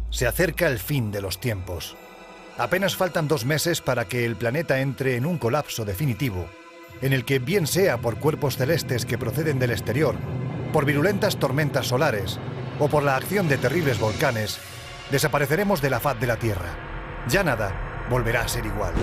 Se acerca el fin de los tiempos. Apenas faltan 2 meses para que el planeta entre en un colapso definitivo, en el que, bien sea por cuerpos celestes que proceden del exterior, por virulentas tormentas solares o por la acción de terribles volcanes, desapareceremos de la faz de la Tierra. Ya nada volverá a ser igual.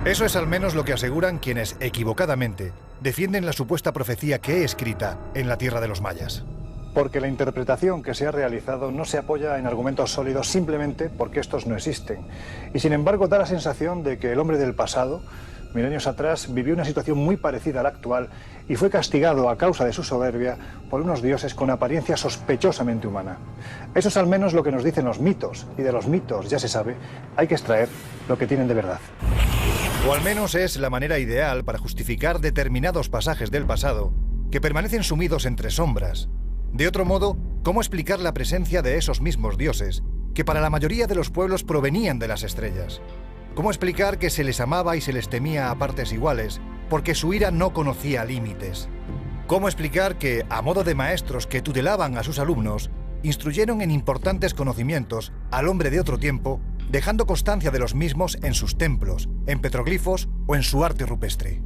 Eso es al menos lo que aseguran quienes, equivocadamente, defienden la supuesta profecía que he escrita en la tierra de los mayas. Porque la interpretación que se ha realizado no se apoya en argumentos sólidos simplemente porque estos no existen. Y sin embargo da la sensación de que el hombre del pasado, milenios atrás, vivió una situación muy parecida a la actual y fue castigado a causa de su soberbia por unos dioses con apariencia sospechosamente humana. Eso es al menos lo que nos dicen los mitos, y de los mitos, ya se sabe, hay que extraer lo que tienen de verdad. O al menos es la manera ideal para justificar determinados pasajes del pasado que permanecen sumidos entre sombras. De otro modo, ¿cómo explicar la presencia de esos mismos dioses que para la mayoría de los pueblos provenían de las estrellas? ¿Cómo explicar que se les amaba y se les temía a partes iguales porque su ira no conocía límites? ¿Cómo explicar que, a modo de maestros que tutelaban a sus alumnos, instruyeron en importantes conocimientos al hombre de otro tiempo, dejando constancia de los mismos en sus templos, en petroglifos o en su arte rupestre?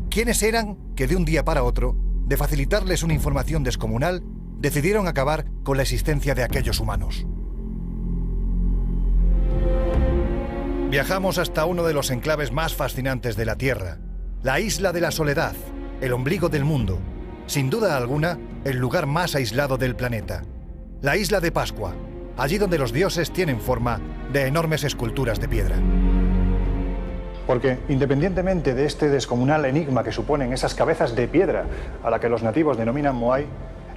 ¿Quiénes eran que de un día para otro, de facilitarles una información descomunal, decidieron acabar con la existencia de aquellos humanos? Viajamos hasta uno de los enclaves más fascinantes de la Tierra, la Isla de la Soledad, el ombligo del mundo, sin duda alguna, el lugar más aislado del planeta. La isla de Pascua, allí donde los dioses tienen forma de enormes esculturas de piedra. Porque, independientemente de este descomunal enigma que suponen esas cabezas de piedra a la que los nativos denominan Moai,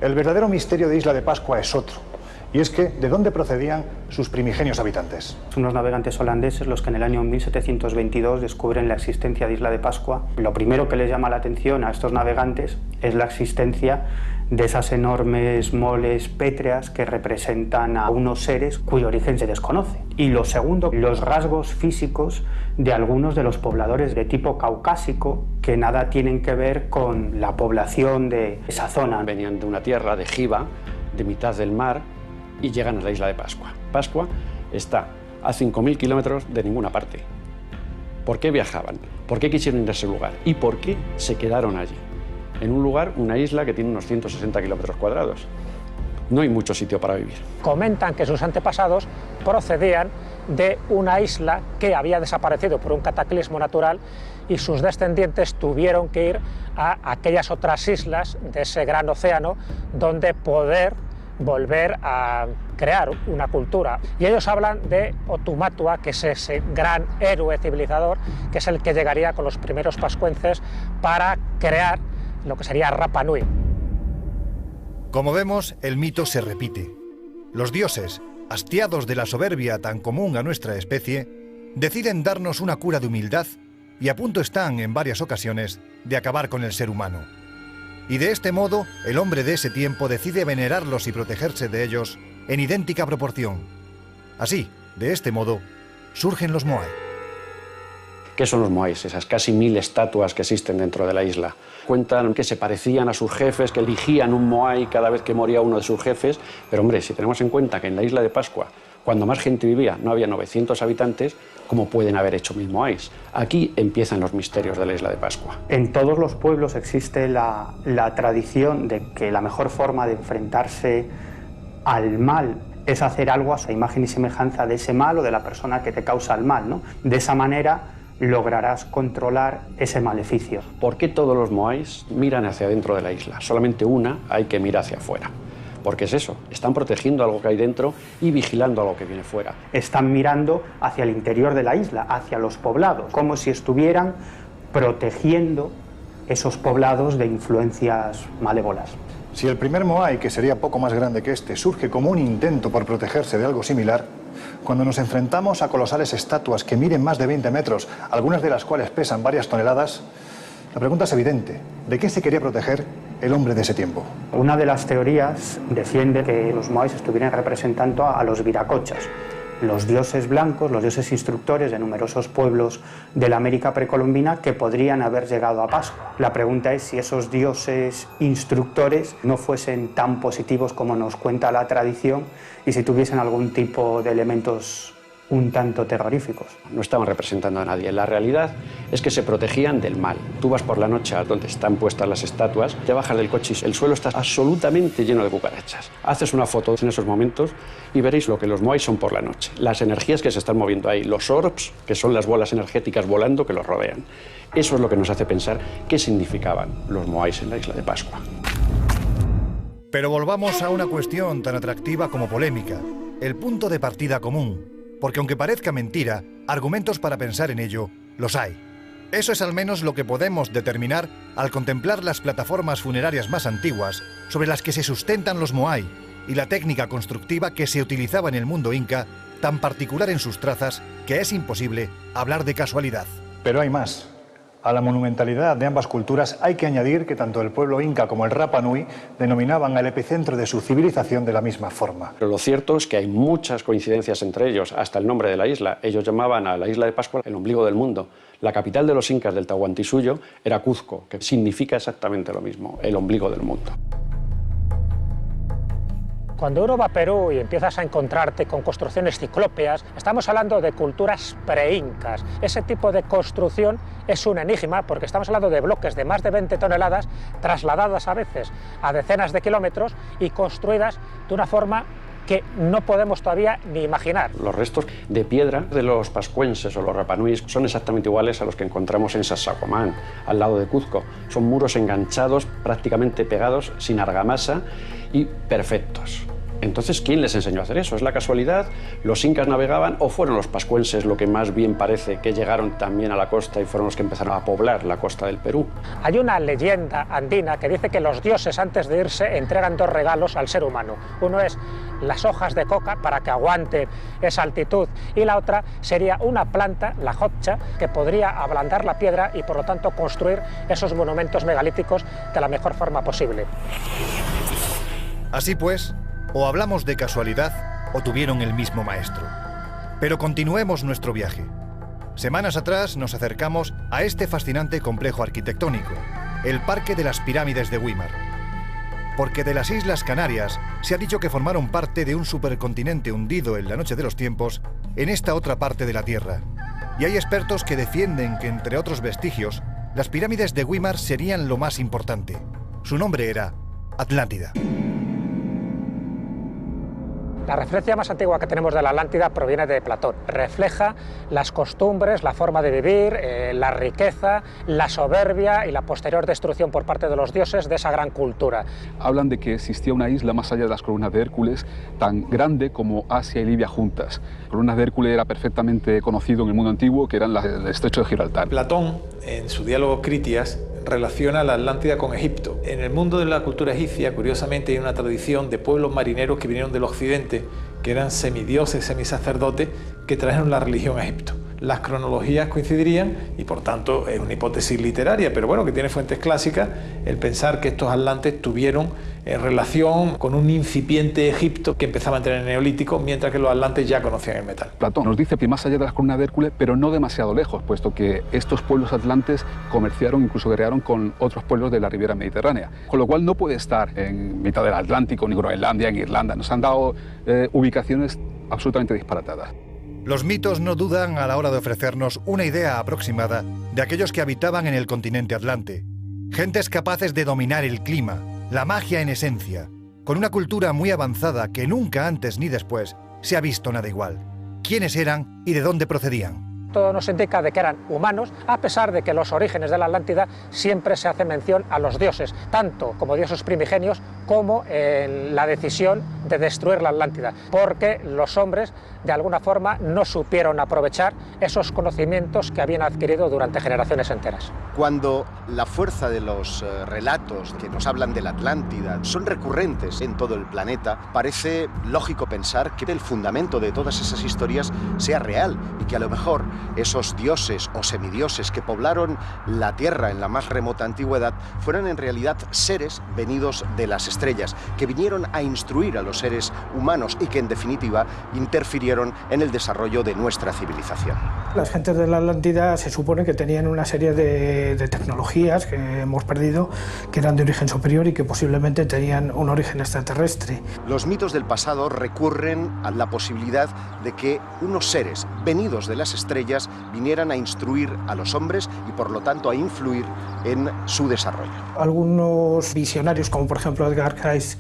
el verdadero misterio de Isla de Pascua es otro. Y es que, ¿de dónde procedían sus primigenios habitantes? Unos navegantes holandeses los que en el año 1722 descubren la existencia de Isla de Pascua. Lo primero que les llama la atención a estos navegantes es la existencia de esas enormes moles pétreas que representan a unos seres cuyo origen se desconoce. Y lo segundo, los rasgos físicos de algunos de los pobladores de tipo caucásico que nada tienen que ver con la población de esa zona. Venían de una tierra de Giva, de mitad del mar, y llegan a la isla de Pascua. Pascua está a 5.000 kilómetros de ninguna parte. ¿Por qué viajaban? ¿Por qué quisieron ir a ese lugar? ¿Y por qué se quedaron allí? En un lugar, una isla que tiene unos 160 kilómetros cuadrados. No hay mucho sitio para vivir. Comentan que sus antepasados procedían de una isla que había desaparecido por un cataclismo natural y sus descendientes tuvieron que ir a aquellas otras islas de ese gran océano donde poder volver a crear una cultura. Y ellos hablan de Otumatua, que es ese gran héroe civilizador, que es el que llegaría con los primeros pascuenses para crear lo que sería Rapa Nui. Como vemos, el mito se repite. Los dioses, hastiados de la soberbia tan común a nuestra especie, deciden darnos una cura de humildad y a punto están, en varias ocasiones, de acabar con el ser humano. Y de este modo, el hombre de ese tiempo decide venerarlos y protegerse de ellos en idéntica proporción. Así, de este modo, surgen los Moai. ¿Qué son los Moais? Esas casi 1000 estatuas que existen dentro de la isla. Cuentan que se parecían a sus jefes, que eligían un Moai cada vez que moría uno de sus jefes. Pero hombre, si tenemos en cuenta que en la isla de Pascua, cuando más gente vivía, no había 900 habitantes, ¿cómo pueden haber hecho 1000 Moais? Aquí empiezan los misterios de la isla de Pascua. En todos los pueblos existe la tradición de que la mejor forma de enfrentarse al mal es hacer algo a esa imagen y semejanza de ese mal o de la persona que te causa el mal, ¿no? De esa manera lograrás controlar ese maleficio. ¿Por qué todos los Moais miran hacia dentro de la isla? Solamente una hay que mirar hacia afuera. Porque es eso, están protegiendo algo que hay dentro y vigilando algo que viene fuera. Están mirando hacia el interior de la isla, hacia los poblados, como si estuvieran protegiendo esos poblados de influencias malévolas. Si el primer Moai, que sería poco más grande que este, surge como un intento por protegerse de algo similar, cuando nos enfrentamos a colosales estatuas que miden más de 20 metros, algunas de las cuales pesan varias toneladas, la pregunta es evidente. ¿De qué se quería proteger el hombre de ese tiempo? Una de las teorías defiende que los Moais estuvieran representando a los viracochas. los dioses blancos, los dioses instructores de numerosos pueblos de la América precolombina que podrían haber llegado a Pascua. La pregunta es si esos dioses instructores no fuesen tan positivos como nos cuenta la tradición y si tuviesen algún tipo de elementos un tanto terroríficos. No estaban representando a nadie. La realidad es que se protegían del mal. Tú vas por la noche a donde están puestas las estatuas, te bajas del coche y el suelo está absolutamente lleno de cucarachas. Haces una foto en esos momentos y veréis lo que los moais son por la noche. Las energías que se están moviendo ahí, los orbs, que son las bolas energéticas volando que los rodean. Eso es lo que nos hace pensar qué significaban los moais en la isla de Pascua. Pero volvamos a una cuestión tan atractiva como polémica, el punto de partida común. Porque aunque parezca mentira, argumentos para pensar en ello los hay. Eso es al menos lo que podemos determinar al contemplar las plataformas funerarias más antiguas sobre las que se sustentan los moai y la técnica constructiva que se utilizaba en el mundo inca, tan particular en sus trazas que es imposible hablar de casualidad. Pero hay más. A la monumentalidad de ambas culturas hay que añadir que tanto el pueblo inca como el Rapa Nui denominaban al epicentro de su civilización de la misma forma. Pero lo cierto es que hay muchas coincidencias entre ellos, hasta el nombre de la isla. Ellos llamaban a la isla de Pascua el ombligo del mundo. La capital de los incas del Tahuantinsuyo era Cuzco, que significa exactamente lo mismo, el ombligo del mundo. Cuando uno va a Perú y empiezas a encontrarte con construcciones ciclópeas, estamos hablando de culturas pre-incas. Ese tipo de construcción es un enigma porque estamos hablando de bloques de más de 20 toneladas trasladadas a veces a decenas de kilómetros y construidas de una forma que no podemos todavía ni imaginar. Los restos de piedra de los pascuenses o los rapanuis son exactamente iguales a los que encontramos en Sacsayhuamán, al lado de Cuzco. Son muros enganchados, prácticamente pegados, sin argamasa y perfectos. Entonces, ¿quién les enseñó a hacer eso? ¿Es la casualidad? ¿Los incas navegaban o fueron los pascuenses, lo que más bien parece, que llegaron también a la costa y fueron los que empezaron a poblar la costa del Perú? Hay una leyenda andina que dice que los dioses antes de irse entregan dos regalos al ser humano. Uno es las hojas de coca para que aguanten esa altitud y la otra sería una planta, la hotcha, que podría ablandar la piedra y por lo tanto construir esos monumentos megalíticos de la mejor forma posible. Así pues, o hablamos de casualidad o tuvieron el mismo maestro. Pero continuemos nuestro viaje. Semanas atrás nos acercamos a este fascinante complejo arquitectónico, el Parque de las Pirámides de Güímar. Porque de las Islas Canarias se ha dicho que formaron parte de un supercontinente hundido en la noche de los tiempos en esta otra parte de la Tierra. Y hay expertos que defienden que, entre otros vestigios, las pirámides de Güímar serían lo más importante. Su nombre era Atlántida. La referencia más antigua que tenemos de la Atlántida proviene de Platón. Refleja las costumbres, la forma de vivir, la riqueza, la soberbia y la posterior destrucción por parte de los dioses de esa gran cultura. Hablan de que existía una isla más allá de las columnas de Hércules, tan grande como Asia y Libia juntas. Las columnas de Hércules era perfectamente conocido en el mundo antiguo, que eran el estrecho de Gibraltar. Platón, en su diálogo Critias, relaciona la Atlántida con Egipto. En el mundo de la cultura egipcia, curiosamente, hay una tradición de pueblos marineros que vinieron del occidente, que eran semidioses, semisacerdotes, que trajeron la religión a Egipto. Las cronologías coincidirían y por tanto es una hipótesis literaria, pero bueno, que tiene fuentes clásicas, el pensar que estos atlantes tuvieron relación con un incipiente Egipto que empezaba a entrar en el Neolítico, mientras que los atlantes ya conocían el metal. Platón nos dice que más allá de las columnas de Hércules, pero no demasiado lejos, puesto que estos pueblos atlantes comerciaron, incluso guerrearon con otros pueblos de la Riviera Mediterránea, con lo cual no puede estar en mitad del Atlántico, ni Groenlandia, en Irlanda. Nos han dado ubicaciones absolutamente disparatadas. Los mitos no dudan a la hora de ofrecernos una idea aproximada de aquellos que habitaban en el continente atlante. Gentes capaces de dominar el clima, la magia en esencia, con una cultura muy avanzada que nunca antes ni después se ha visto nada igual. ¿Quiénes eran y de dónde procedían? Todo nos indica de que eran humanos, a pesar de que los orígenes de la Atlántida siempre se hace mención a los dioses, tanto como dioses primigenios como en la decisión de destruir la Atlántida, porque los hombres de alguna forma no supieron aprovechar esos conocimientos que habían adquirido durante generaciones enteras. Cuando la fuerza de los relatos que nos hablan de la Atlántida son recurrentes en todo el planeta, parece lógico pensar que el fundamento de todas esas historias sea real y que a lo mejor esos dioses o semidioses que poblaron la Tierra en la más remota antigüedad fueran en realidad seres venidos de las estrellas, que vinieron a instruir a los seres humanos y que en definitiva interfirieron en el desarrollo de nuestra civilización. Las gentes de la Atlántida se supone que tenían una serie de tecnologías que hemos perdido, que eran de origen superior y que posiblemente tenían un origen extraterrestre. Los mitos del pasado recurren a la posibilidad de que unos seres venidos de las estrellas vinieran a instruir a los hombres y por lo tanto a influir en su desarrollo. Algunos visionarios, como por ejemplo Edgar Cayce,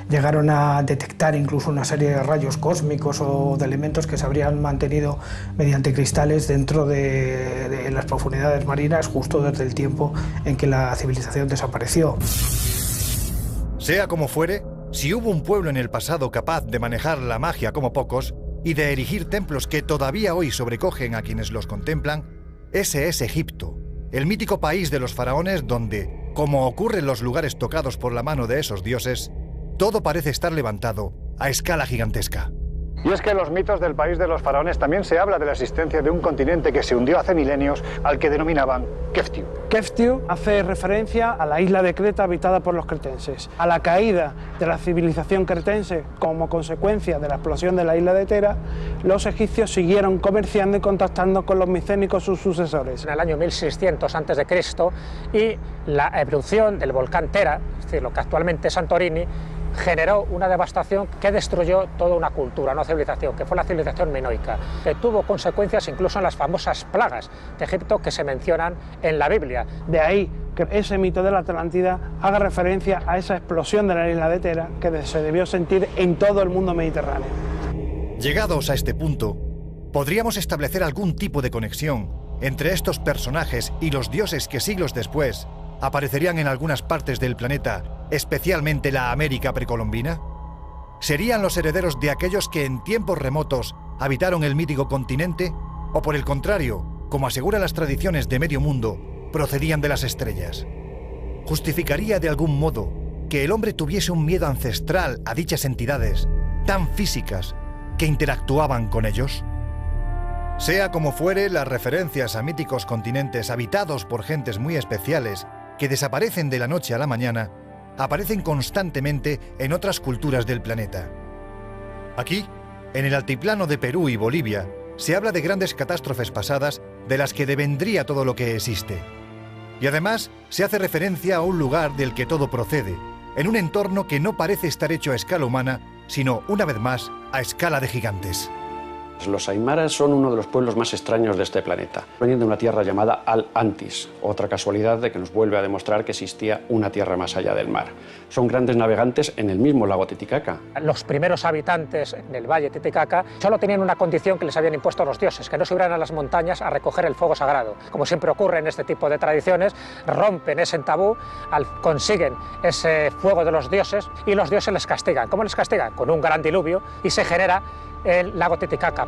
llegaron a detectar incluso una serie de rayos cósmicos o de elementos que se habrían mantenido mediante cristales dentro de las profundidades marinas justo desde el tiempo en que la civilización desapareció. Sea como fuere, si hubo un pueblo en el pasado capaz de manejar la magia como pocos y de erigir templos que todavía hoy sobrecogen a quienes los contemplan, ese es Egipto, el mítico país de los faraones donde, como ocurre en los lugares tocados por la mano de esos dioses, todo parece estar levantado a escala gigantesca. Y es que en los mitos del país de los faraones también se habla de la existencia de un continente que se hundió hace milenios al que denominaban Keftiu. Keftiu hace referencia a la isla de Creta habitada por los cretenses. A la caída de la civilización cretense como consecuencia de la explosión de la isla de Tera, los egipcios siguieron comerciando y contactando con los micénicos, sus sucesores. En el año 1600 a.C. y la erupción del volcán Tera, es decir, lo que actualmente es Santorini, generó una devastación que destruyó toda una cultura, una civilización, que fue la civilización minoica, que tuvo consecuencias incluso en las famosas plagas de Egipto que se mencionan en la Biblia. De ahí que ese mito de la Atlántida haga referencia a esa explosión de la isla de Tera que se debió sentir en todo el mundo mediterráneo. Llegados a este punto, podríamos establecer algún tipo de conexión entre estos personajes y los dioses que siglos después aparecerían en algunas partes del planeta, especialmente la América precolombina. ¿Serían los herederos de aquellos que en tiempos remotos habitaron el mítico continente? ¿O por el contrario, como aseguran las tradiciones de medio mundo, procedían de las estrellas? ¿Justificaría de algún modo que el hombre tuviese un miedo ancestral a dichas entidades tan físicas que interactuaban con ellos? Sea como fuere, las referencias a míticos continentes habitados por gentes muy especiales que desaparecen de la noche a la mañana, aparecen constantemente en otras culturas del planeta. Aquí, en el altiplano de Perú y Bolivia, se habla de grandes catástrofes pasadas de las que devendría todo lo que existe. Y además, se hace referencia a un lugar del que todo procede, en un entorno que no parece estar hecho a escala humana, sino, una vez más, a escala de gigantes. Los aymaras son uno de los pueblos más extraños de este planeta. Venían de una tierra llamada Al-Antis, otra casualidad de que nos vuelve a demostrar que existía una tierra más allá del mar. Son grandes navegantes en el mismo lago Titicaca. Los primeros habitantes del valle Titicaca solo tenían una condición que les habían impuesto los dioses, que no subieran a las montañas a recoger el fuego sagrado. Como siempre ocurre en este tipo de tradiciones, rompen ese tabú, consiguen ese fuego de los dioses y los dioses les castigan. ¿Cómo les castigan? Con un gran diluvio y se genera el lago Titicaca.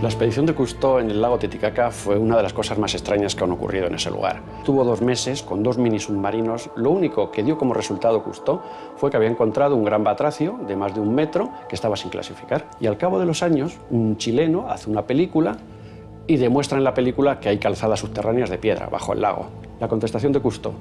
La expedición de Cousteau en el lago Titicaca fue una de las cosas más extrañas que han ocurrido en ese lugar. Tuvo 2 meses con 2 mini submarinos. Lo único que dio como resultado Cousteau fue que había encontrado un gran batracio de más de 1 metro que estaba sin clasificar. Y al cabo de los años, un chileno hace una película y demuestra en la película que hay calzadas subterráneas de piedra bajo el lago. La contestación de Cousteau: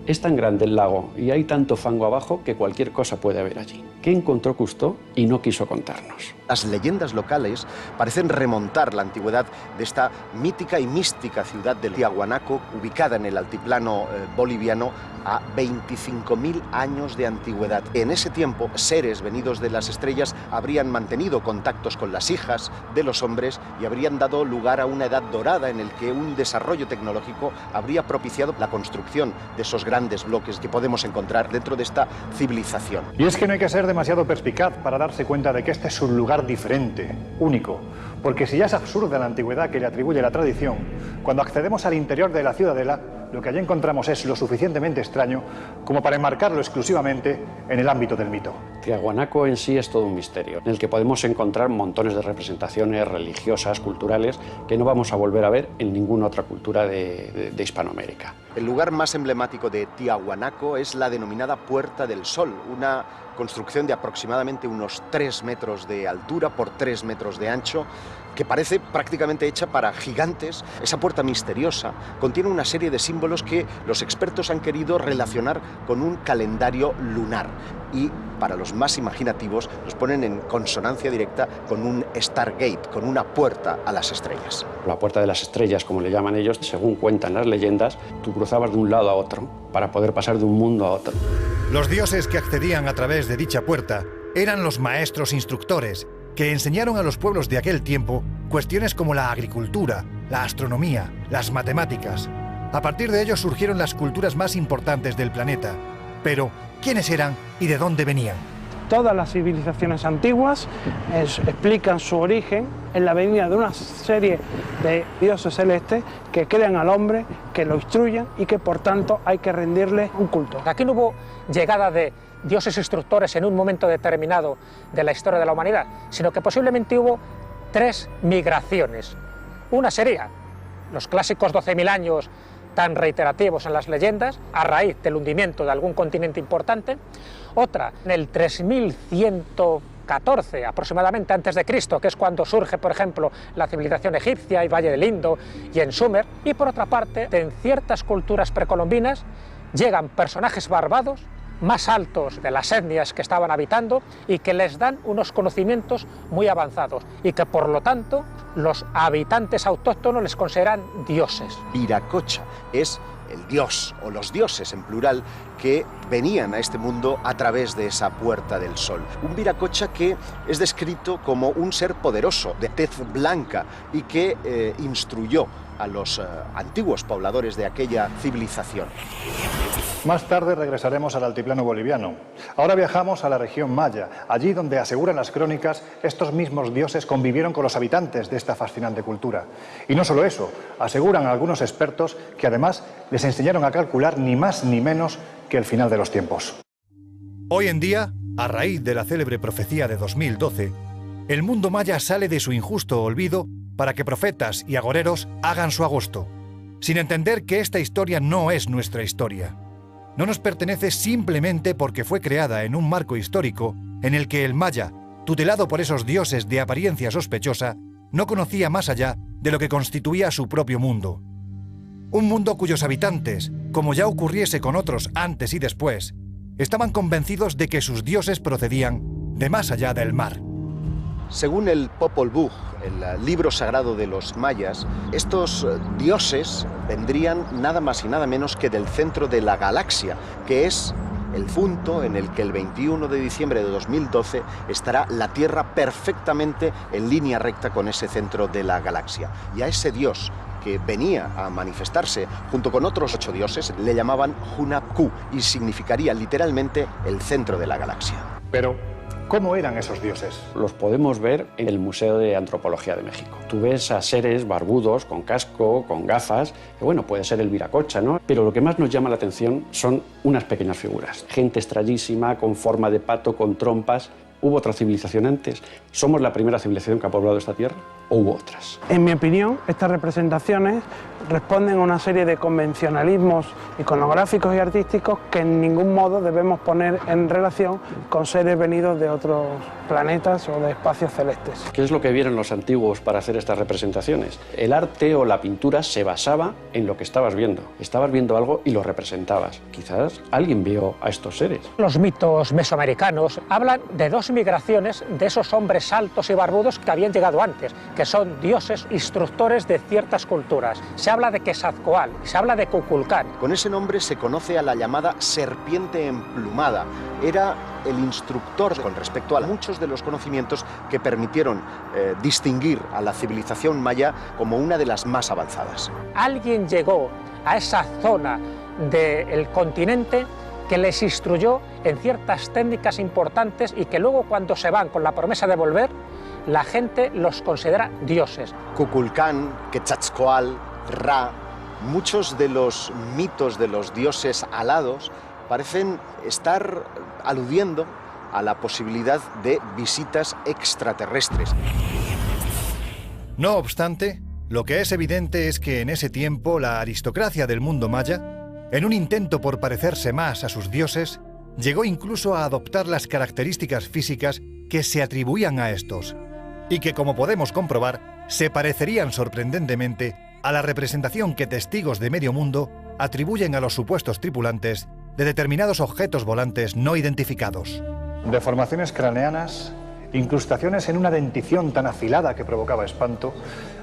es tan grande el lago y hay tanto fango abajo que cualquier cosa puede haber allí. ¿Qué encontró Cousteau y no quiso contarnos? Las leyendas locales parecen remontar la antigüedad de esta mítica y mística ciudad de Tiahuanaco, ubicada en el altiplano boliviano, a 25.000 años de antigüedad. En ese tiempo, seres venidos de las estrellas habrían mantenido contactos con las hijas de los hombres y habrían dado lugar a una edad dorada en el que un desarrollo tecnológico habría propiciado la construcción de esos grandes bloques que podemos encontrar dentro de esta civilización. Y es que no hay que ser demasiado perspicaz para darse cuenta de que este es un lugar diferente, único, Porque si ya es absurda la antigüedad que le atribuye la tradición, cuando accedemos al interior de la ciudadela, lo que allí encontramos es lo suficientemente extraño como para enmarcarlo exclusivamente en el ámbito del mito. Tiahuanaco en sí es todo un misterio, en el que podemos encontrar montones de representaciones religiosas, culturales, que no vamos a volver a ver en ninguna otra cultura de Hispanoamérica. El lugar más emblemático de Tiahuanaco es la denominada Puerta del Sol, una construcción de aproximadamente unos 3 metros de altura por 3 metros de ancho, que parece prácticamente hecha para gigantes. Esa puerta misteriosa contiene una serie de símbolos que los expertos han querido relacionar con un calendario lunar y, para los más imaginativos, los ponen en consonancia directa con un Stargate, con una puerta a las estrellas. La puerta de las estrellas, como le llaman ellos, según cuentan las leyendas, tú cruzabas de un lado a otro para poder pasar de un mundo a otro. Los dioses que accedían a través de dicha puerta eran los maestros instructores, que enseñaron a los pueblos de aquel tiempo cuestiones como la agricultura, la astronomía, las matemáticas. A partir de ellos surgieron las culturas más importantes del planeta. Pero, ¿quiénes eran y de dónde venían? Todas las civilizaciones antiguas explican su origen en la venida de una serie de dioses celestes que crean al hombre, que lo instruyen y que por tanto hay que rendirle un culto. Aquí no hubo llegada de dioses instructores en un momento determinado de la historia de la humanidad, sino que posiblemente hubo 3 migraciones. Una sería los clásicos 12.000 años tan reiterativos en las leyendas, a raíz del hundimiento de algún continente importante. Otra, en el 3114 aproximadamente antes de Cristo, que es cuando surge, por ejemplo, la civilización egipcia y Valle del Indo y en Sumer. Y por otra parte, en ciertas culturas precolombinas llegan personajes barbados, más altos de las etnias que estaban habitando y que les dan unos conocimientos muy avanzados y que por lo tanto los habitantes autóctonos les consideran dioses. Viracocha es el dios o los dioses en plural que venían a este mundo a través de esa Puerta del Sol. Un Viracocha que es descrito como un ser poderoso, de tez blanca y que instruyó a los antiguos pobladores de aquella civilización. Más tarde regresaremos al altiplano boliviano. Ahora viajamos a la región maya, allí donde, aseguran las crónicas, estos mismos dioses convivieron con los habitantes de esta fascinante cultura. Y no solo eso, aseguran algunos expertos que además les enseñaron a calcular ni más ni menos que el final de los tiempos. Hoy en día, a raíz de la célebre profecía de 2012, el mundo maya sale de su injusto olvido para que profetas y agoreros hagan su agosto, sin entender que esta historia no es nuestra historia. No nos pertenece simplemente porque fue creada en un marco histórico en el que el maya, tutelado por esos dioses de apariencia sospechosa, no conocía más allá de lo que constituía su propio mundo. Un mundo cuyos habitantes, como ya ocurriese con otros antes y después, estaban convencidos de que sus dioses procedían de más allá del mar. Según el Popol Vuh, el libro sagrado de los mayas, estos dioses vendrían nada más y nada menos que del centro de la galaxia, que es el punto en el que el 21 de diciembre de 2012 estará la Tierra perfectamente en línea recta con ese centro de la galaxia. Y a ese dios que venía a manifestarse junto con otros 8 dioses le llamaban Hunab-Ku y significaría literalmente el centro de la galaxia. Pero ¿cómo eran esos dioses? Los podemos ver en el Museo de Antropología de México. Tú ves a seres barbudos, con casco, con gafas, que bueno, puede ser el Viracocha, ¿no? Pero lo que más nos llama la atención son unas pequeñas figuras. Gente extrañísima, con forma de pato, con trompas. ¿Hubo otra civilización antes? ¿Somos la primera civilización que ha poblado esta tierra? ¿O hubo otras? En mi opinión, estas representaciones responden a una serie de convencionalismos iconográficos y artísticos que en ningún modo debemos poner en relación con seres venidos de otros planetas o de espacios celestes. ¿Qué es lo que vieron los antiguos para hacer estas representaciones? El arte o la pintura se basaba en lo que estabas viendo. Estabas viendo algo y lo representabas. Quizás alguien vio a estos seres. Los mitos mesoamericanos hablan de 2 migraciones de esos hombres altos y barbudos que habían llegado antes, que son dioses instructores de ciertas culturas. Se habla de Quetzalcóatl, se habla de Kukulcán. Con ese nombre se conoce a la llamada serpiente emplumada. Era el instructor con respecto a muchos de los conocimientos que permitieron distinguir a la civilización maya como una de las más avanzadas. Alguien llegó a esa zona del continente que les instruyó en ciertas técnicas importantes y que luego, cuando se van con la promesa de volver, la gente los considera dioses. Kukulcán, Quetzalcóatl, Ra, muchos de los mitos de los dioses alados parecen estar aludiendo a la posibilidad de visitas extraterrestres. No obstante, lo que es evidente es que en ese tiempo la aristocracia del mundo maya, en un intento por parecerse más a sus dioses, llegó incluso a adoptar las características físicas que se atribuían a estos, y que, como podemos comprobar, se parecerían sorprendentemente a la representación que testigos de medio mundo atribuyen a los supuestos tripulantes de determinados objetos volantes no identificados. Deformaciones craneanas, incrustaciones en una dentición tan afilada que provocaba espanto.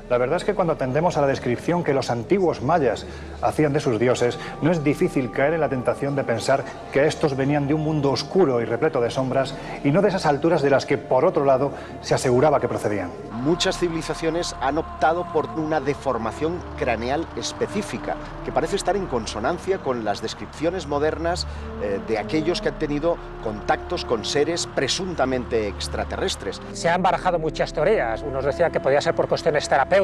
La verdad es que cuando atendemos a la descripción que los antiguos mayas hacían de sus dioses, no es difícil caer en la tentación de pensar que estos venían de un mundo oscuro y repleto de sombras y no de esas alturas de las que, por otro lado, se aseguraba que procedían. Muchas civilizaciones han optado por una deformación craneal específica, que parece estar en consonancia con las descripciones modernas de aquellos que han tenido contactos con seres presuntamente extraterrestres. Se han barajado muchas teorías. Unos decían que podía ser por cuestiones terapéuticas,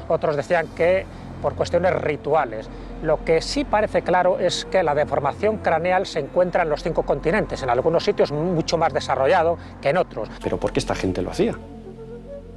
otros decían que por cuestiones rituales. Lo que sí parece claro es que la deformación craneal se encuentra en los 5 continentes, en algunos sitios mucho más desarrollado que en otros. ¿Pero por qué esta gente lo hacía?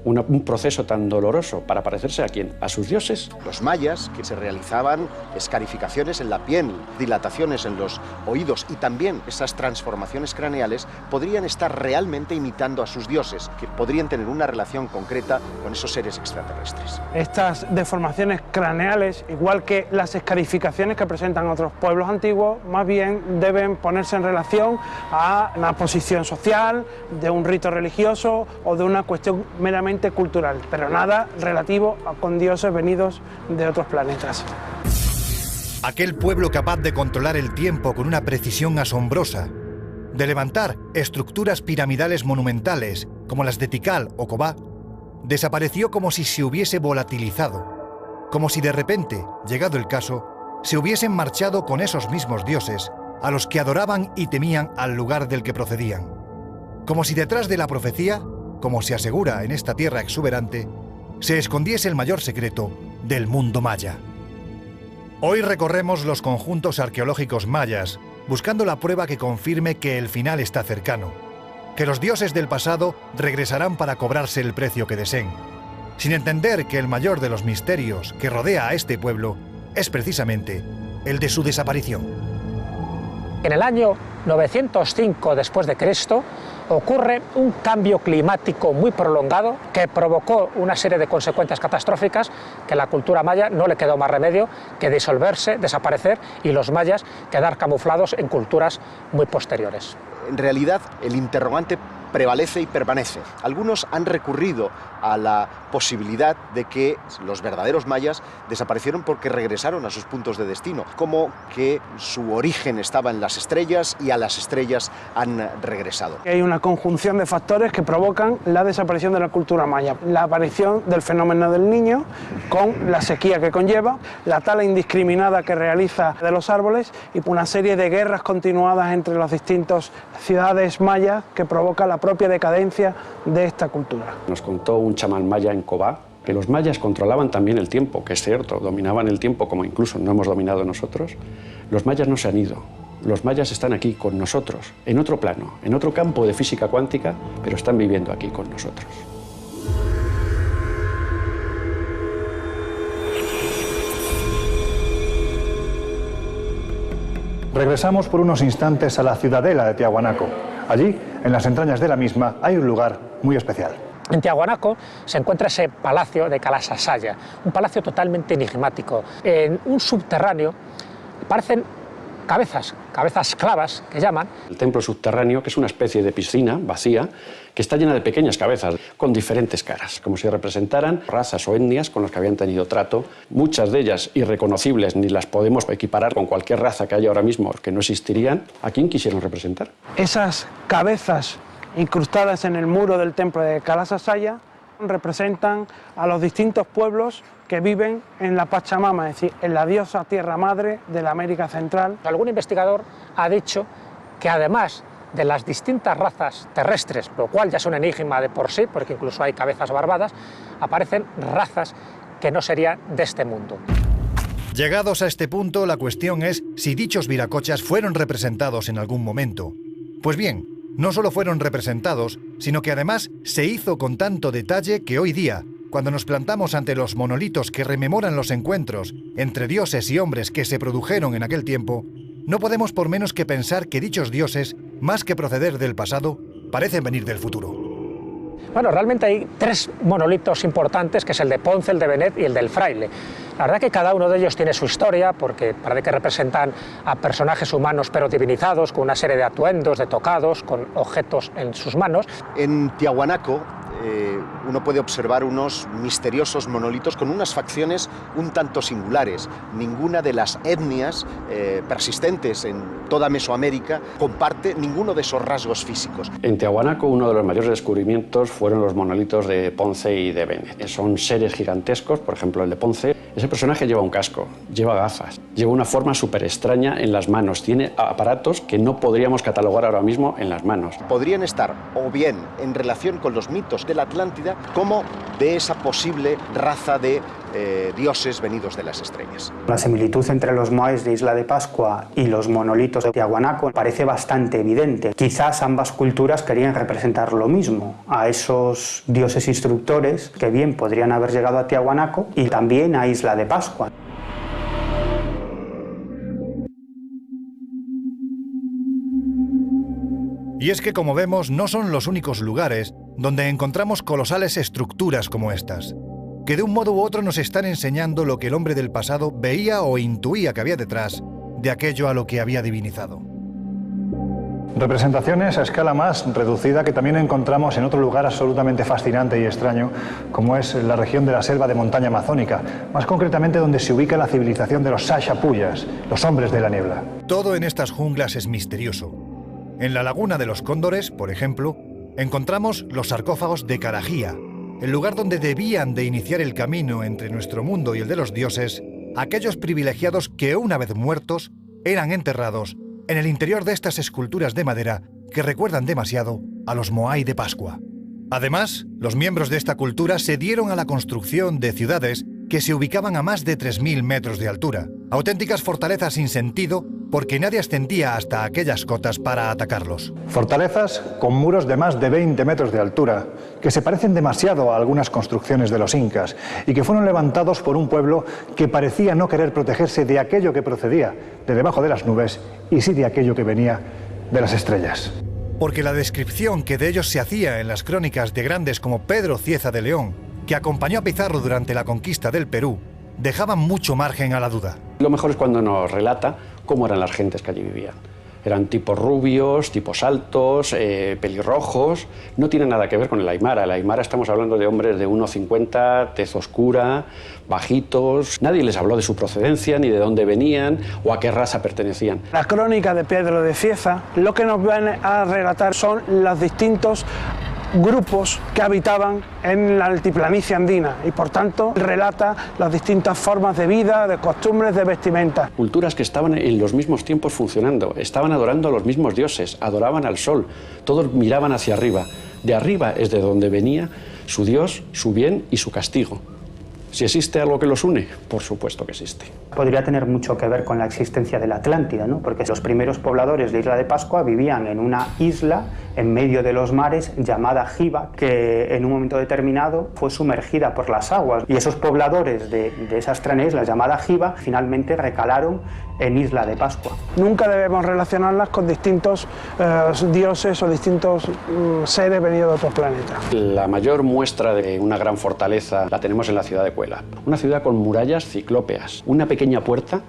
Un proceso tan doloroso para parecerse ¿a quién? ¿A sus dioses? Los mayas, que se realizaban escarificaciones en la piel, dilataciones en los oídos y también esas transformaciones craneales, podrían estar realmente imitando a sus dioses, que podrían tener una relación concreta con esos seres extraterrestres. Estas deformaciones craneales, igual que las escarificaciones que presentan otros pueblos antiguos, más bien deben ponerse en relación a una posición social, de un rito religioso o de una cuestión meramente cultural, pero nada relativo con dioses venidos de otros planetas. Aquel pueblo capaz de controlar el tiempo con una precisión asombrosa, de levantar estructuras piramidales monumentales como las de Tikal o Kobá, desapareció como si se hubiese volatilizado, como si de repente, llegado el caso, se hubiesen marchado con esos mismos dioses a los que adoraban y temían al lugar del que procedían, como si detrás de la profecía, como se asegura en esta tierra exuberante, se escondiese el mayor secreto del mundo maya. Hoy recorremos los conjuntos arqueológicos mayas, buscando la prueba que confirme que el final está cercano, que los dioses del pasado regresarán para cobrarse el precio que deseen, sin entender que el mayor de los misterios que rodea a este pueblo es precisamente el de su desaparición. En el año 905 después de Cristo ocurre un cambio climático muy prolongado que provocó una serie de consecuencias catastróficas que a la cultura maya no le quedó más remedio que disolverse, desaparecer y los mayas quedar camuflados en culturas muy posteriores. En realidad, el interrogante prevalece y permanece. Algunos han recurrido a la posibilidad de que los verdaderos mayas desaparecieron porque regresaron a sus puntos de destino, como que su origen estaba en las estrellas y a las estrellas han regresado. Hay una conjunción de factores que provocan la desaparición de la cultura maya. La aparición del fenómeno del Niño, con la sequía que conlleva, la tala indiscriminada que realiza de los árboles y una serie de guerras continuadas entre las distintas ciudades mayas que provoca la propia decadencia de esta cultura. Nos contó un chamán maya en Kobá que los mayas controlaban también el tiempo, que es cierto, dominaban el tiempo como incluso no hemos dominado nosotros. Los mayas no se han ido, los mayas están aquí con nosotros, en otro plano, en otro campo de física cuántica, pero están viviendo aquí con nosotros. Regresamos por unos instantes a la ciudadela de Tiahuanaco. Allí, en las entrañas de la misma, hay un lugar muy especial. En Tiahuanaco se encuentra ese palacio de Kalasasaya, un palacio totalmente enigmático. En un subterráneo aparecen cabezas clavas que llaman. El templo subterráneo, que es una especie de piscina vacía, que está llena de pequeñas cabezas con diferentes caras, como si representaran razas o etnias con las que habían tenido trato. Muchas de ellas irreconocibles, ni las podemos equiparar con cualquier raza que haya ahora mismo, que no existirían. ¿A quién quisieron representar? Esas cabezas incrustadas en el muro del templo de Kalasasaya representan a los distintos pueblos que viven en la Pachamama, es decir, en la diosa tierra madre de la América Central. Algún investigador ha dicho que además de las distintas razas terrestres, lo cual ya es un enigma de por sí, porque incluso hay cabezas barbadas, aparecen razas que no serían de este mundo. Llegados a este punto, la cuestión es si dichos viracochas fueron representados en algún momento. Pues bien, no solo fueron representados, sino que además se hizo con tanto detalle que hoy día, cuando nos plantamos ante los monolitos que rememoran los encuentros entre dioses y hombres que se produjeron en aquel tiempo, no podemos por menos que pensar que dichos dioses, más que proceder del pasado, parecen venir del futuro. Bueno, realmente hay tres monolitos importantes, que es el de Ponce, el de Benet y el del Fraile. La verdad que cada uno de ellos tiene su historia, porque parece que representan a personajes humanos pero divinizados, con una serie de atuendos, de tocados, con objetos en sus manos. En Tiahuanaco uno puede observar unos misteriosos monolitos con unas facciones un tanto singulares. Ninguna de las etnias persistentes en toda Mesoamérica comparte ninguno de esos rasgos físicos. En Tiahuanaco uno de los mayores descubrimientos fueron los monolitos de Ponce y de Benet. Son seres gigantescos, por ejemplo el de Ponce. Ese personaje lleva un casco, lleva gafas, lleva una forma súper extraña en las manos, tiene aparatos que no podríamos catalogar ahora mismo en las manos. Podrían estar o bien en relación con los mitos de la Atlántida, como de esa posible raza de dioses venidos de las estrellas. La similitud entre los moais de Isla de Pascua y los monolitos de Tiahuanaco parece bastante evidente. Quizás ambas culturas querían representar lo mismo, a esos dioses instructores que bien podrían haber llegado a Tiahuanaco y también a Isla de Pascua. Y es que, como vemos, no son los únicos lugares donde encontramos colosales estructuras como estas, que de un modo u otro nos están enseñando lo que el hombre del pasado veía o intuía que había detrás de aquello a lo que había divinizado. Representaciones a escala más reducida que también encontramos en otro lugar absolutamente fascinante y extraño, como es la región de la selva de montaña amazónica, más concretamente donde se ubica la civilización de los Sashapuyas, los hombres de la niebla. Todo en estas junglas es misterioso. En la laguna de los Cóndores, por ejemplo, encontramos los sarcófagos de Carajía, el lugar donde debían de iniciar el camino entre nuestro mundo y el de los dioses, aquellos privilegiados que, una vez muertos, eran enterrados en el interior de estas esculturas de madera que recuerdan demasiado a los Moai de Pascua. Además, los miembros de esta cultura se dieron a la construcción de ciudades que se ubicaban a más de 3.000 metros de altura, auténticas fortalezas sin sentido porque nadie ascendía hasta aquellas cotas para atacarlos. Fortalezas con muros de más de 20 metros de altura, que se parecen demasiado a algunas construcciones de los incas y que fueron levantados por un pueblo que parecía no querer protegerse de aquello que procedía de debajo de las nubes y sí de aquello que venía de las estrellas. Porque la descripción que de ellos se hacía en las crónicas de grandes como Pedro Cieza de León, que acompañó a Pizarro durante la conquista del Perú, dejaban mucho margen a la duda. Lo mejor es cuando nos relata cómo eran las gentes que allí vivían. Eran tipos rubios, tipos altos, pelirrojos. No tiene nada que ver con el aymara. El aymara estamos hablando de hombres de 1,50, tez oscura, bajitos. Nadie les habló de su procedencia, ni de dónde venían o a qué raza pertenecían. La crónica de Pedro de Cieza lo que nos van a relatar son los distintos grupos que habitaban en la altiplanicie andina y por tanto relata las distintas formas de vida, de costumbres, de vestimenta. Culturas que estaban en los mismos tiempos funcionando, estaban adorando a los mismos dioses, adoraban al sol, todos miraban hacia arriba. De arriba es de donde venía su dios, su bien y su castigo. ¿Si existe algo que los une? Por supuesto que existe. Podría tener mucho que ver con la existencia de la Atlántida, ¿no? Porque los primeros pobladores de Isla de Pascua vivían en una isla en medio de los mares llamada Giva, que en un momento determinado fue sumergida por las aguas. Y esos pobladores de esa extraña isla llamada Giva finalmente recalaron en Isla de Pascua. Nunca debemos relacionarlas con distintos dioses o distintos seres venidos de otros planetas. La mayor muestra de una gran fortaleza la tenemos en la ciudad de Cuela. Una ciudad con murallas ciclópeas, una pequeña puerta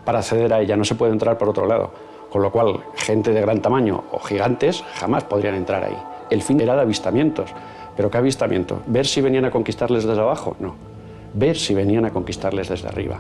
para acceder a ella, no se puede entrar por otro lado, con lo cual gente de gran tamaño o gigantes jamás podrían entrar ahí. El fin era de avistamientos, pero ¿qué avistamiento? ¿Ver si venían a conquistarles desde abajo? No, ver si venían a conquistarles desde arriba.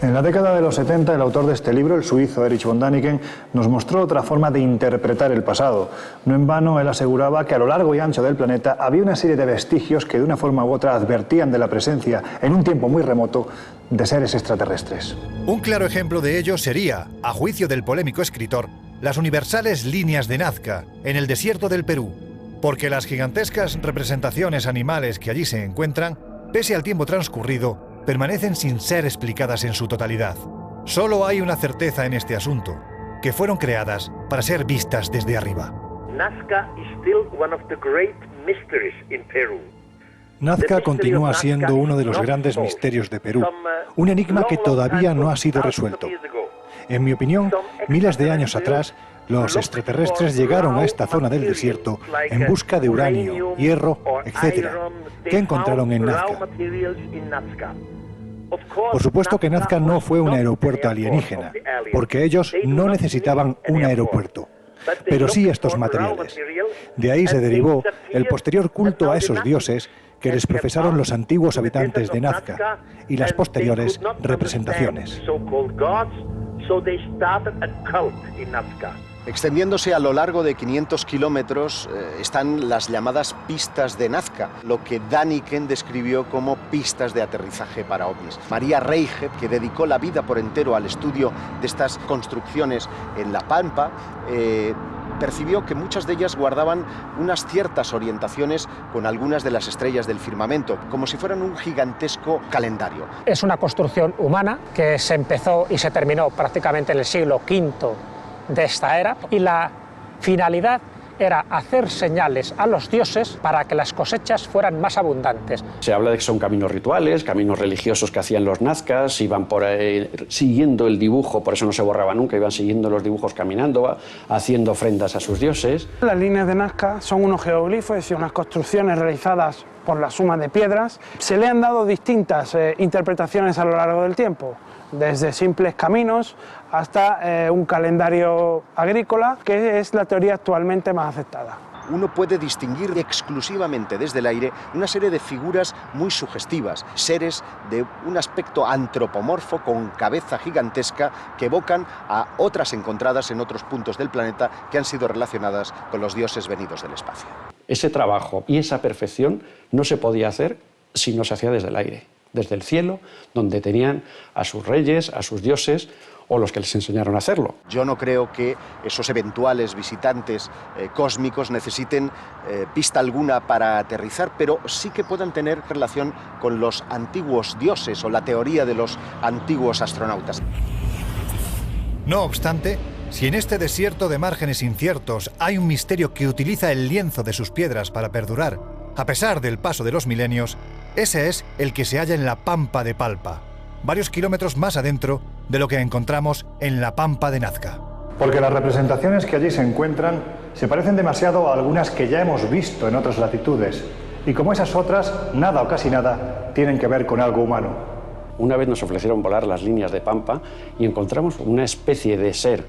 En la década de los 70, el autor de este libro, el suizo Erich von Däniken, nos mostró otra forma de interpretar el pasado. No en vano, él aseguraba que a lo largo y ancho del planeta había una serie de vestigios que de una forma u otra advertían de la presencia, en un tiempo muy remoto, de seres extraterrestres. Un claro ejemplo de ello sería, a juicio del polémico escritor, las universales líneas de Nazca, en el desierto del Perú, porque las gigantescas representaciones animales que allí se encuentran, pese al tiempo transcurrido, permanecen sin ser explicadas en su totalidad. Solo hay una certeza en este asunto, que fueron creadas para ser vistas desde arriba. Nazca is still one of the great mysteries in Peru. Nazca continúa siendo uno de los grandes misterios de Perú, un enigma que todavía no ha sido resuelto. En mi opinión, miles de años atrás, los extraterrestres llegaron a esta zona del desierto en busca de uranio, hierro, etc., que encontraron en Nazca. Por supuesto que Nazca no fue un aeropuerto alienígena, porque ellos no necesitaban un aeropuerto, pero sí estos materiales. De ahí se derivó el posterior culto a esos dioses que les profesaron los antiguos habitantes de Nazca y las posteriores representaciones. Extendiéndose a lo largo de 500 kilómetros están las llamadas pistas de Nazca, lo que Däniken describió como pistas de aterrizaje para ovnis. María Reiche, que dedicó la vida por entero al estudio de estas construcciones en La Pampa, percibió que muchas de ellas guardaban unas ciertas orientaciones con algunas de las estrellas del firmamento, como si fueran un gigantesco calendario. Es una construcción humana que se empezó y se terminó prácticamente en el siglo V de esta era, y la finalidad era hacer señales a los dioses para que las cosechas fueran más abundantes. Se habla de que son caminos rituales, caminos religiosos que hacían los nazcas, iban por ahí siguiendo el dibujo, por eso no se borraba nunca, iban siguiendo los dibujos caminando, haciendo ofrendas a sus dioses. Las líneas de Nazca son unos geoglifos y unas construcciones realizadas por la suma de piedras. Se le han dado distintas interpretaciones a lo largo del tiempo, desde simples caminos hasta un calendario agrícola, que es la teoría actualmente más aceptada. Uno puede distinguir exclusivamente desde el aire una serie de figuras muy sugestivas, seres de un aspecto antropomorfo con cabeza gigantesca que evocan a otras encontradas en otros puntos del planeta que han sido relacionadas con los dioses venidos del espacio. Ese trabajo y esa perfección no se podía hacer si no se hacía desde el aire, desde el cielo, donde tenían a sus reyes, a sus dioses, o los que les enseñaron a hacerlo. Yo no creo que esos eventuales visitantes cósmicos necesiten pista alguna para aterrizar, pero sí que puedan tener relación con los antiguos dioses o la teoría de los antiguos astronautas. No obstante, si en este desierto de márgenes inciertos hay un misterio que utiliza el lienzo de sus piedras para perdurar, a pesar del paso de los milenios, ese es el que se halla en la Pampa de Palpa, varios kilómetros más adentro de lo que encontramos en la Pampa de Nazca. Porque las representaciones que allí se encuentran se parecen demasiado a algunas que ya hemos visto en otras latitudes, y como esas otras, nada o casi nada tienen que ver con algo humano. Una vez nos ofrecieron volar las líneas de Pampa y encontramos una especie de ser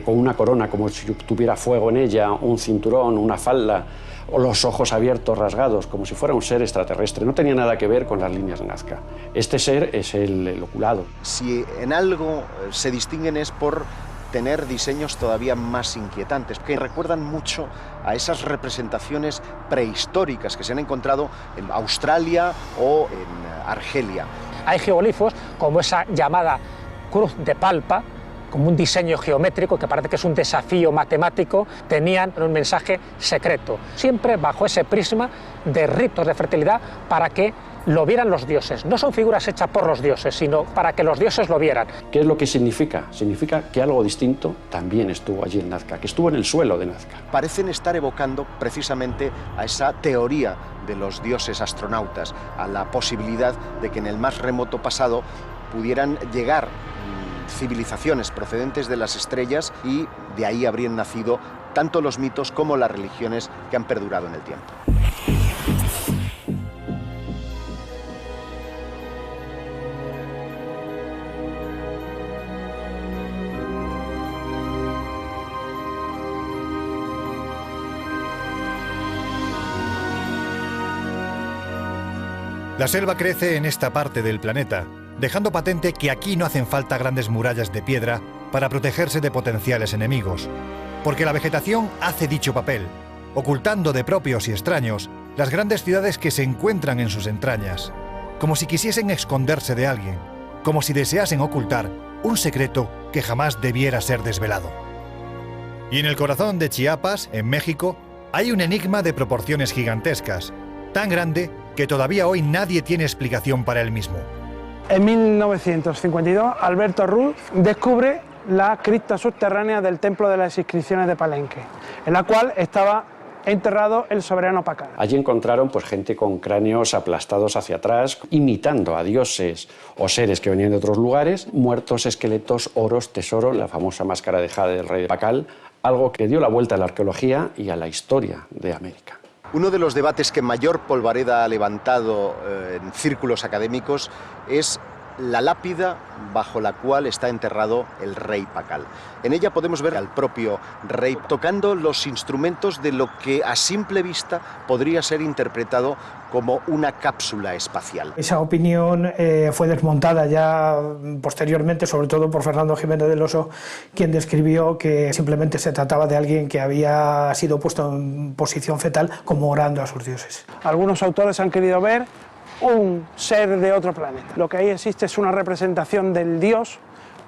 con una corona como si tuviera fuego en ella, un cinturón, una falda, o los ojos abiertos, rasgados, como si fuera un ser extraterrestre. No tenía nada que ver con las líneas de Nazca. Este ser es el oculado. Si en algo se distinguen es por tener diseños todavía más inquietantes, que recuerdan mucho a esas representaciones prehistóricas que se han encontrado en Australia o en Argelia. Hay geoglifos como esa llamada cruz de Palpa, como un diseño geométrico que parece que es un desafío matemático, tenían un mensaje secreto, siempre bajo ese prisma de ritos de fertilidad para que lo vieran los dioses. No son figuras hechas por los dioses, sino para que los dioses lo vieran. ¿Qué es lo que significa? Significa que algo distinto también estuvo allí en Nazca, que estuvo en el suelo de Nazca. Parecen estar evocando precisamente a esa teoría de los dioses astronautas, a la posibilidad de que en el más remoto pasado pudieran llegar civilizaciones procedentes de las estrellas y de ahí habrían nacido tanto los mitos como las religiones que han perdurado en el tiempo. La selva crece en esta parte del planeta, dejando patente que aquí no hacen falta grandes murallas de piedra para protegerse de potenciales enemigos, porque la vegetación hace dicho papel, ocultando de propios y extraños las grandes ciudades que se encuentran en sus entrañas, como si quisiesen esconderse de alguien, como si deseasen ocultar un secreto que jamás debiera ser desvelado. Y en el corazón de Chiapas, en México, hay un enigma de proporciones gigantescas, tan grande que todavía hoy nadie tiene explicación para él mismo. En 1952, Alberto Ruz descubre la cripta subterránea del Templo de las Inscripciones de Palenque, en la cual estaba enterrado el soberano Pacal. Allí encontraron pues, gente con cráneos aplastados hacia atrás, imitando a dioses o seres que venían de otros lugares, muertos, esqueletos, oros, tesoro, la famosa máscara de jade del rey Pacal, algo que dio la vuelta a la arqueología y a la historia de América. Uno de los debates que mayor polvareda ha levantado en círculos académicos es la lápida bajo la cual está enterrado el rey Pacal. En ella podemos ver al propio rey tocando los instrumentos de lo que a simple vista podría ser interpretado como una cápsula espacial. Esa opinión fue desmontada ya posteriormente, sobre todo por Fernando Jiménez del Oso, quien describió que simplemente se trataba de alguien que había sido puesto en posición fetal como orando a sus dioses. Algunos autores han querido ver un ser de otro planeta. Lo que ahí existe es una representación del dios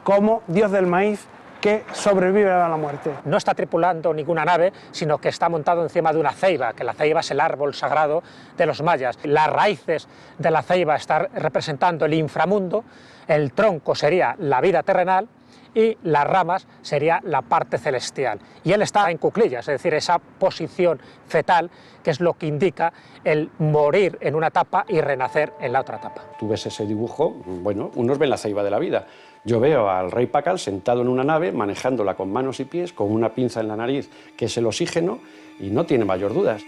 como dios del maíz que sobrevive a la muerte. No está tripulando ninguna nave, sino que está montado encima de una ceiba, que la ceiba es el árbol sagrado de los mayas. Las raíces de la ceiba están representando el inframundo, el tronco sería la vida terrenal y las ramas sería la parte celestial. Y él está en cuclillas, es decir, esa posición fetal que es lo que indica el morir en una etapa y renacer en la otra etapa. Tú ves ese dibujo, bueno, unos ven la ceiba de la vida. Yo veo al rey Pacal sentado en una nave, manejándola con manos y pies, con una pinza en la nariz, que es el oxígeno, y no tiene mayor dudas.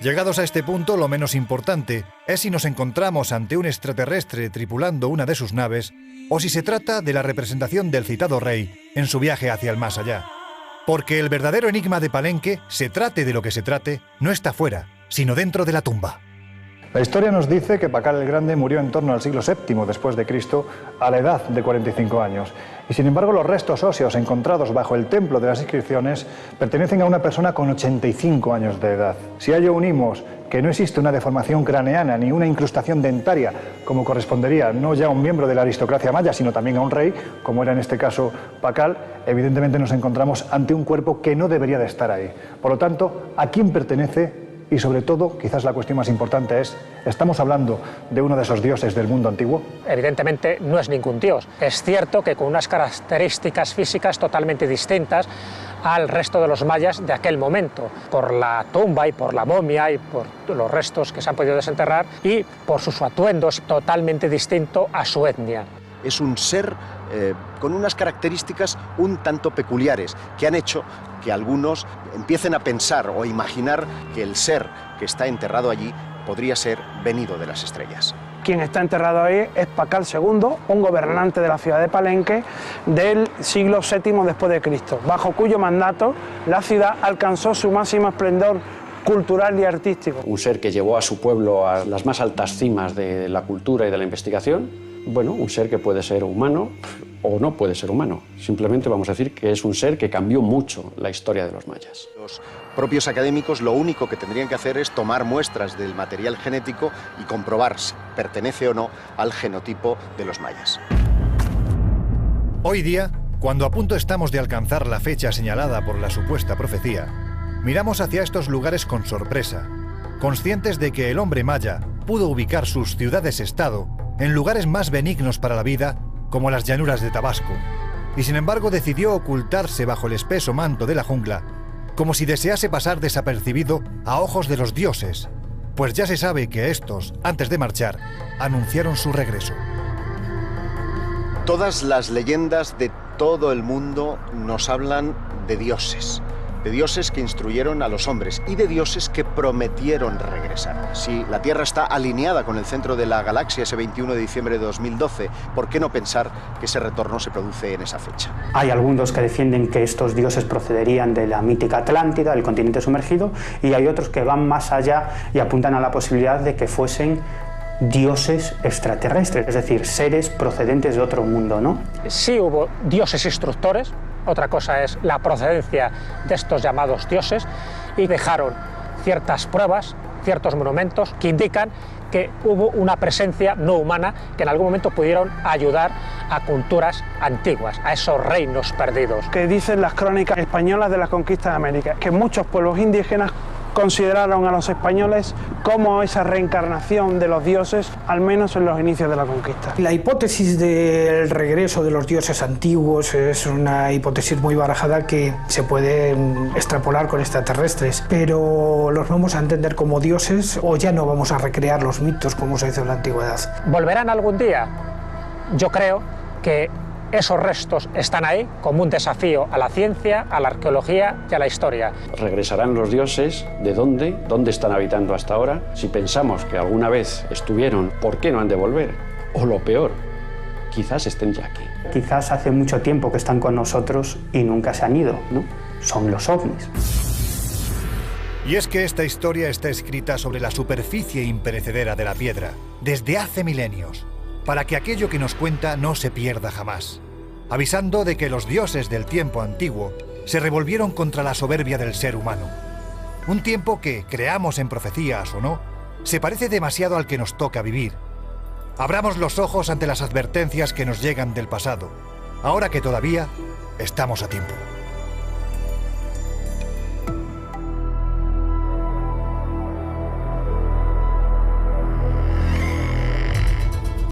Llegados a este punto, lo menos importante es si nos encontramos ante un extraterrestre tripulando una de sus naves o si se trata de la representación del citado rey en su viaje hacia el más allá. Porque el verdadero enigma de Palenque, se trate de lo que se trate, no está fuera, sino dentro de la tumba. La historia nos dice que Pacal el Grande murió en torno al siglo VII después de Cristo, a la edad de 45 años. Y sin embargo, los restos óseos encontrados bajo el Templo de las Inscripciones pertenecen a una persona con 85 años de edad. Si a ello unimos que no existe una deformación craneana ni una incrustación dentaria, como correspondería no ya a un miembro de la aristocracia maya, sino también a un rey, como era en este caso Pacal, evidentemente nos encontramos ante un cuerpo que no debería de estar ahí. Por lo tanto, ¿a quién pertenece? Y sobre todo, quizás la cuestión más importante es, ¿estamos hablando de uno de esos dioses del mundo antiguo? Evidentemente no es ningún dios. Es cierto que con unas características físicas totalmente distintas al resto de los mayas de aquel momento, por la tumba y por la momia y por los restos que se han podido desenterrar y por sus atuendos totalmente distinto a su etnia. Es un ser con unas características un tanto peculiares que han hecho que algunos empiecen a pensar o a imaginar que el ser que está enterrado allí podría ser venido de las estrellas. Quien está enterrado ahí es Pacal II, un gobernante de la ciudad de Palenque del siglo VII después de Cristo, bajo cuyo mandato la ciudad alcanzó su máximo esplendor cultural y artístico. Un ser que llevó a su pueblo a las más altas cimas de la cultura y de la investigación. Bueno, un ser que puede ser humano o no puede ser humano. Simplemente vamos a decir que es un ser que cambió mucho la historia de los mayas. Los propios académicos lo único que tendrían que hacer es tomar muestras del material genético y comprobar si pertenece o no al genotipo de los mayas. Hoy día, cuando a punto estamos de alcanzar la fecha señalada por la supuesta profecía, miramos hacia estos lugares con sorpresa, conscientes de que el hombre maya pudo ubicar sus ciudades-estado en lugares más benignos para la vida, como las llanuras de Tabasco, y sin embargo decidió ocultarse bajo el espeso manto de la jungla, como si desease pasar desapercibido a ojos de los dioses, pues ya se sabe que estos, antes de marchar, anunciaron su regreso. Todas las leyendas de todo el mundo nos hablan de dioses que instruyeron a los hombres y de dioses que prometieron regresar. Si la Tierra está alineada con el centro de la galaxia ese 21 de diciembre de 2012, ¿por qué no pensar que ese retorno se produce en esa fecha? Hay algunos que defienden que estos dioses procederían de la mítica Atlántida, del continente sumergido, y hay otros que van más allá y apuntan a la posibilidad de que fuesen dioses extraterrestres, es decir, seres procedentes de otro mundo, ¿no? Sí hubo dioses instructores, otra cosa es la procedencia de estos llamados dioses, y dejaron ciertas pruebas, ciertos monumentos que indican que hubo una presencia no humana que en algún momento pudieron ayudar a culturas antiguas, a esos reinos perdidos. Que dicen las crónicas españolas de la conquista de América, que muchos pueblos indígenas consideraron a los españoles como esa reencarnación de los dioses, al menos en los inicios de la conquista. La hipótesis del regreso de los dioses antiguos es una hipótesis muy barajada que se puede extrapolar con extraterrestres, pero los vamos a entender como dioses o ya no vamos a recrear los mitos como se hizo en la antigüedad. ¿Volverán algún día? Yo creo que esos restos están ahí como un desafío a la ciencia, a la arqueología y a la historia. ¿Regresarán los dioses? ¿De dónde? ¿Dónde están habitando hasta ahora? Si pensamos que alguna vez estuvieron, ¿por qué no han de volver? O lo peor, quizás estén ya aquí. Quizás hace mucho tiempo que están con nosotros y nunca se han ido, ¿no? Son los ovnis. Y es que esta historia está escrita sobre la superficie imperecedera de la piedra, desde hace milenios, para que aquello que nos cuenta no se pierda jamás, avisando de que los dioses del tiempo antiguo se revolvieron contra la soberbia del ser humano. Un tiempo que, creamos en profecías o no, se parece demasiado al que nos toca vivir. Abramos los ojos ante las advertencias que nos llegan del pasado, ahora que todavía estamos a tiempo.